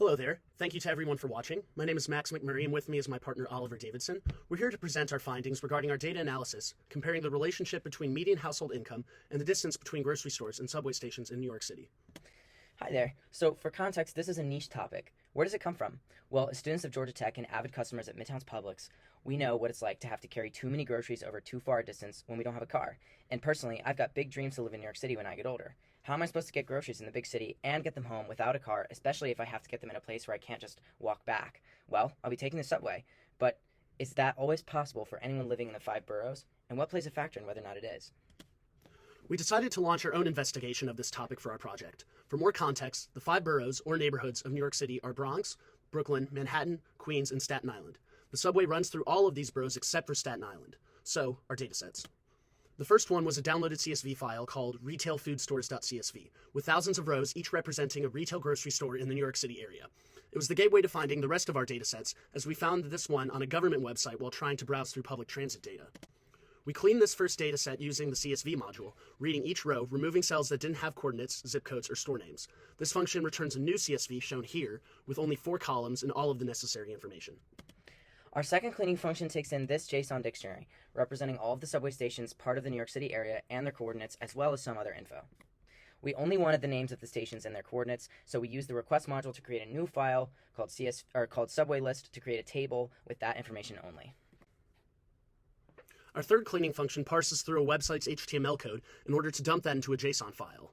Hello there. Thank you to everyone for watching. My name is Max McMurry, and with me is my partner Oliver Davidson. We're here to present our findings regarding our data analysis, comparing the relationship between median household income and the distance between grocery stores and subway stations in New York City. Hi there. So for context, this is a niche topic. Where does it come from? Well, as students of Georgia Tech and avid customers at Midtown's Publix, we know what it's like to have to carry too many groceries over too far a distance when we don't have a car. And personally, I've got big dreams to live in New York City when I get older. How am I supposed to get groceries in the big city and get them home without a car, especially if I have to get them in a place where I can't just walk back? Well, I'll be taking the subway. But is that always possible for anyone living in the 5 boroughs? And what plays a factor in whether or not it is? We decided to launch our own investigation of this topic for our project. For more context, the 5 boroughs or neighborhoods of New York City are Bronx, Brooklyn, Manhattan, Queens, and Staten Island. The subway runs through all of these boroughs except for Staten Island. So, our datasets. The first one was a downloaded CSV file called retailfoodstores.csv, with thousands of rows, each representing a retail grocery store in the New York City area. It was the gateway to finding the rest of our datasets, as we found this one on a government website while trying to browse through public transit data. We cleaned this first dataset using the CSV module, reading each row, removing cells that didn't have coordinates, zip codes, or store names. This function returns a new CSV shown here, with only 4 columns and all of the necessary information. Our second cleaning function takes in this JSON dictionary, representing all of the subway stations part of the New York City area and their coordinates, as well as some other info. We only wanted the names of the stations and their coordinates, so we used the request module to create a new file called subway list to create a table with that information only. Our third cleaning function parses through a website's HTML code in order to dump that into a JSON file.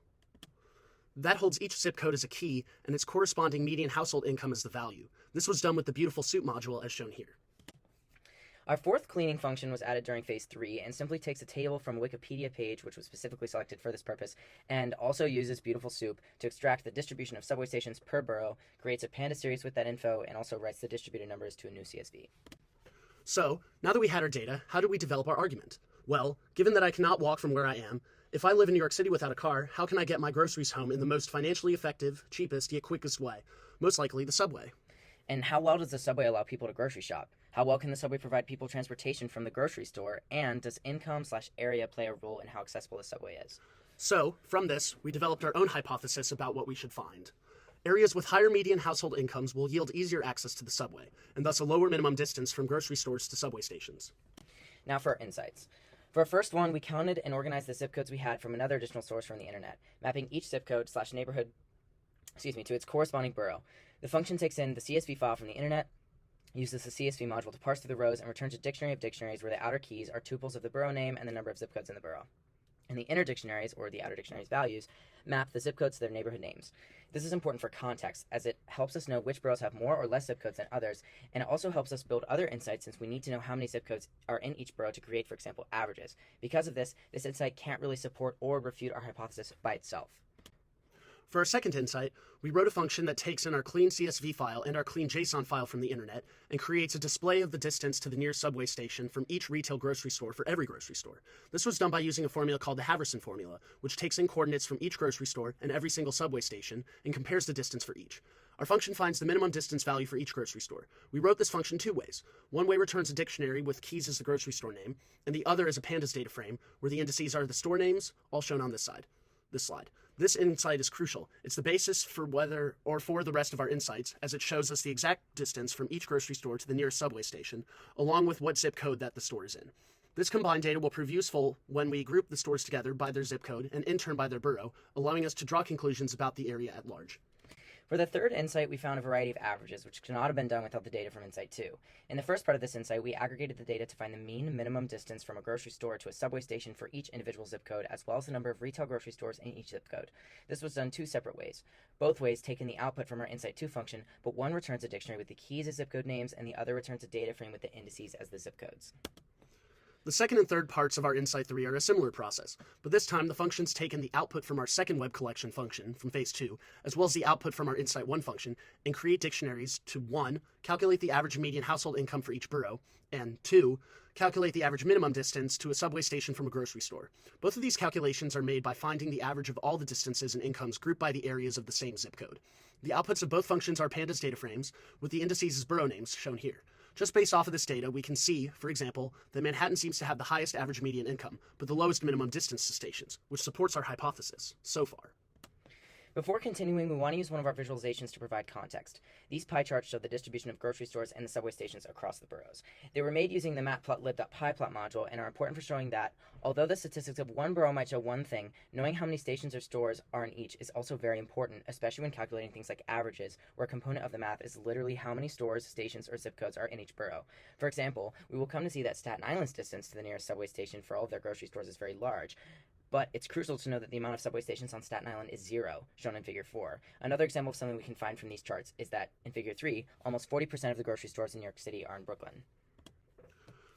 That holds each zip code as a key and its corresponding median household income as the value. This was done with the beautiful soup module as shown here. Our fourth cleaning function was added during phase 3 and simply takes a table from a Wikipedia page, which was specifically selected for this purpose, and also uses beautiful soup to extract the distribution of subway stations per borough, creates a panda series with that info, and also writes the distributed numbers to a new CSV. So, now that we had our data, how did we develop our argument? Well, given that I cannot walk from where I am, if I live in New York City without a car, how can I get my groceries home in the most financially effective, cheapest, yet quickest way? Most likely the subway. And how well does the subway allow people to grocery shop? How well can the subway provide people transportation from the grocery store? And does income/area play a role in how accessible the subway is? So, from this, we developed our own hypothesis about what we should find. Areas with higher median household incomes will yield easier access to the subway, and thus a lower minimum distance from grocery stores to subway stations. Now for our insights. For our first one, we counted and organized the zip codes we had from another additional source from the internet, mapping each zip code/neighborhood to its corresponding borough. The function takes in the CSV file from the internet, uses the CSV module to parse through the rows, and returns a dictionary of dictionaries where the outer keys are tuples of the borough name and the number of zip codes in the borough. And the inner dictionaries, or the outer dictionaries' values, map the zip codes to their neighborhood names. This is important for context, as it helps us know which boroughs have more or less zip codes than others, and it also helps us build other insights since we need to know how many zip codes are in each borough to create, for example, averages. Because of this insight can't really support or refute our hypothesis by itself. For our second insight, we wrote a function that takes in our clean CSV file and our clean JSON file from the internet and creates a display of the distance to the nearest subway station from each retail grocery store for every grocery store. This was done by using a formula called the Davidson formula, which takes in coordinates from each grocery store and every single subway station and compares the distance for each. Our function finds the minimum distance value for each grocery store. We wrote this function 2 ways. One way returns a dictionary with keys as the grocery store name, and the other is a pandas data frame where the indices are the store names, all shown on this slide. This insight is crucial. It's the basis for the rest of our insights, as it shows us the exact distance from each grocery store to the nearest subway station, along with what zip code that the store is in. This combined data will prove useful when we group the stores together by their zip code and in turn by their borough, allowing us to draw conclusions about the area at large. For the third insight, we found a variety of averages, which could not have been done without the data from Insight 2. In the first part of this insight, we aggregated the data to find the mean minimum distance from a grocery store to a subway station for each individual zip code, as well as the number of retail grocery stores in each zip code. This was done 2 separate ways. Both ways take in the output from our Insight 2 function, but one returns a dictionary with the keys as zip code names, and the other returns a data frame with the indices as the zip codes. The second and third parts of our Insight 3 are a similar process, but this time the functions take in the output from our second web collection function from phase 2, as well as the output from our Insight 1 function, and create dictionaries to 1. Calculate the average median household income for each borough, and 2. Calculate the average minimum distance to a subway station from a grocery store. Both of these calculations are made by finding the average of all the distances and incomes grouped by the areas of the same zip code. The outputs of both functions are pandas data frames, with the indices as borough names shown here. Just based off of this data, we can see, for example, that Manhattan seems to have the highest average median income, but the lowest minimum distance to stations, which supports our hypothesis so far. Before continuing, we want to use one of our visualizations to provide context. These pie charts show the distribution of grocery stores and the subway stations across the boroughs. They were made using the matplotlib.pyplot module and are important for showing that, although the statistics of one borough might show one thing, knowing how many stations or stores are in each is also very important, especially when calculating things like averages, where a component of the math is literally how many stores, stations, or zip codes are in each borough. For example, we will come to see that Staten Island's distance to the nearest subway station for all of their grocery stores is very large. But it's crucial to know that the amount of subway stations on Staten Island is 0, shown in Figure 4. Another example of something we can find from these charts is that, in Figure 3, almost 40% of the grocery stores in New York City are in Brooklyn.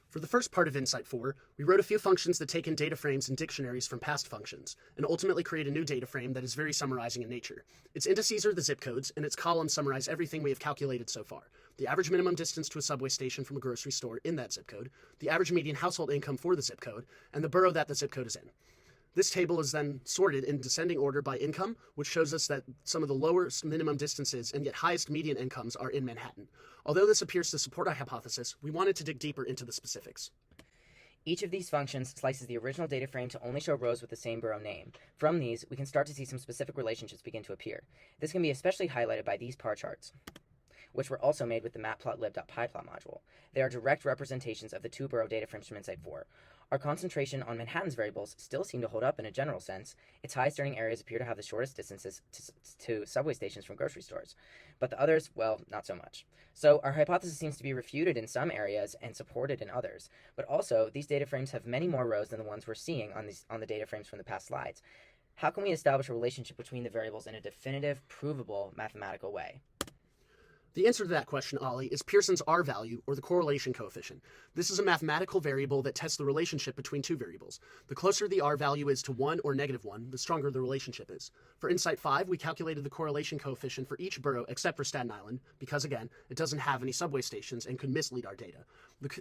For the first part of Insight 4, we wrote a few functions that take in data frames and dictionaries from past functions, and ultimately create a new data frame that is very summarizing in nature. Its indices are the zip codes, and its columns summarize everything we have calculated so far. The average minimum distance to a subway station from a grocery store in that zip code, the average median household income for the zip code, and the borough that the zip code is in. This table is then sorted in descending order by income, which shows us that some of the lowest minimum distances and yet highest median incomes are in Manhattan. Although this appears to support our hypothesis, we wanted to dig deeper into the specifics. Each of these functions slices the original data frame to only show rows with the same borough name. From these, we can start to see some specific relationships begin to appear. This can be especially highlighted by these bar charts, which were also made with the matplotlib.pyplot module. They are direct representations of the two borough data frames from Insight 4. Our concentration on Manhattan's variables still seem to hold up in a general sense. Its highest earning areas appear to have the shortest distances to subway stations from grocery stores. But the others, well, not so much. So our hypothesis seems to be refuted in some areas and supported in others. But also, these data frames have many more rows than the ones we're seeing on the data frames from the past slides. How can we establish a relationship between the variables in a definitive, provable, mathematical way? The answer to that question, Ollie, is Pearson's R value, or the correlation coefficient. This is a mathematical variable that tests the relationship between two variables. The closer the R value is to 1 or -1, the stronger the relationship is. For Insight 5, we calculated the correlation coefficient for each borough except for Staten Island, because again, it doesn't have any subway stations and could mislead our data.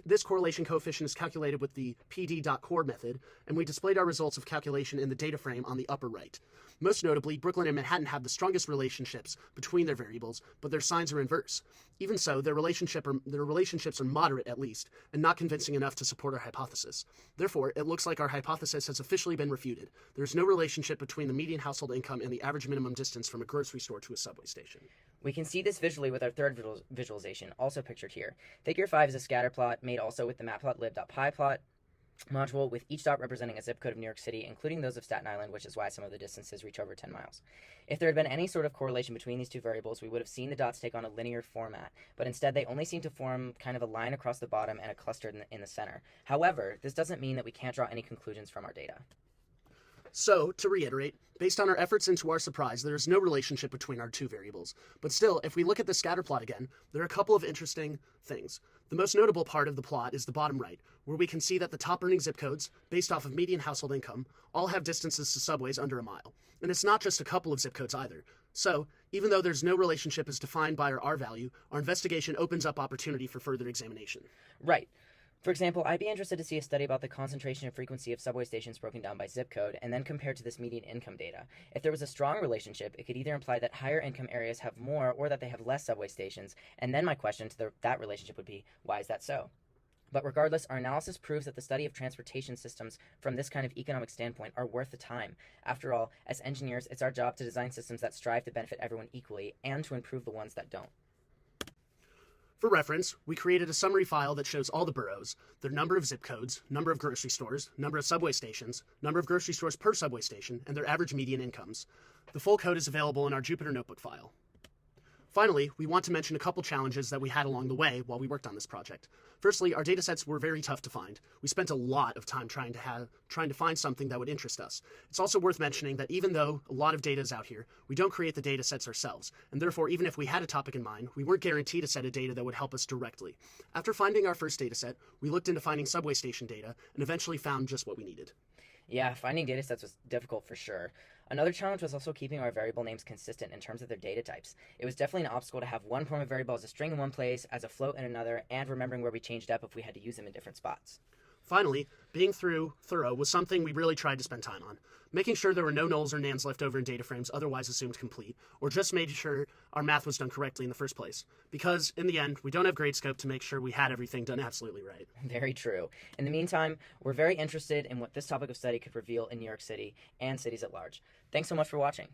This correlation coefficient is calculated with the pd.core method, and we displayed our results of calculation in the data frame on the upper right. Most notably, Brooklyn and Manhattan have the strongest relationships between their variables, but their signs are inverse. Even so, their relationships are moderate at least, and not convincing enough to support our hypothesis. Therefore, it looks like our hypothesis has officially been refuted. There is no relationship between the median household income and the average minimum distance from a grocery store to a subway station. We can see this visually with our third visualization, also pictured here. Figure 5 is a scatter plot made also with the matplotlib.pyplot module, with each dot representing a zip code of New York City, including those of Staten Island, which is why some of the distances reach over 10 miles. If there had been any sort of correlation between these two variables, we would have seen the dots take on a linear format, but instead they only seem to form kind of a line across the bottom and a cluster in the center. However, this doesn't mean that we can't draw any conclusions from our data. So, to reiterate, based on our efforts into our surprise, there is no relationship between our two variables. But still, if we look at the scatter plot again, there are a couple of interesting things. The most notable part of the plot is the bottom right, where we can see that the top earning zip codes, based off of median household income, all have distances to subways under a mile. And it's not just a couple of zip codes either. So, even though there's no relationship as defined by our R value, our investigation opens up opportunity for further examination. Right. For example, I'd be interested to see a study about the concentration and frequency of subway stations broken down by zip code and then compared to this median income data. If there was a strong relationship, it could either imply that higher income areas have more or that they have less subway stations, and then my question to that relationship would be, why is that so? But regardless, our analysis proves that the study of transportation systems from this kind of economic standpoint are worth the time. After all, as engineers, it's our job to design systems that strive to benefit everyone equally and to improve the ones that don't. For reference, we created a summary file that shows all the boroughs, their number of zip codes, number of grocery stores, number of subway stations, number of grocery stores per subway station, and their average median incomes. The full code is available in our Jupyter Notebook file. Finally, we want to mention a couple challenges that we had along the way while we worked on this project. Firstly, our datasets were very tough to find. We spent a lot of time trying to find something that would interest us. It's also worth mentioning that even though a lot of data is out here, we don't create the datasets ourselves, and therefore even if we had a topic in mind, we weren't guaranteed a set of data that would help us directly. After finding our first dataset, we looked into finding subway station data and eventually found just what we needed. Yeah, finding datasets was difficult for sure. Another challenge was also keeping our variable names consistent in terms of their data types. It was definitely an obstacle to have one form of variable as a string in one place, as a float in another, and remembering where we changed up if we had to use them in different spots. Finally, being thorough was something we really tried to spend time on. Making sure there were no nulls or nans left over in data frames otherwise assumed complete, or just made sure our math was done correctly in the first place. Because, in the end, we don't have Gradescope to make sure we had everything done absolutely right. Very true. In the meantime, we're very interested in what this topic of study could reveal in New York City and cities at large. Thanks so much for watching.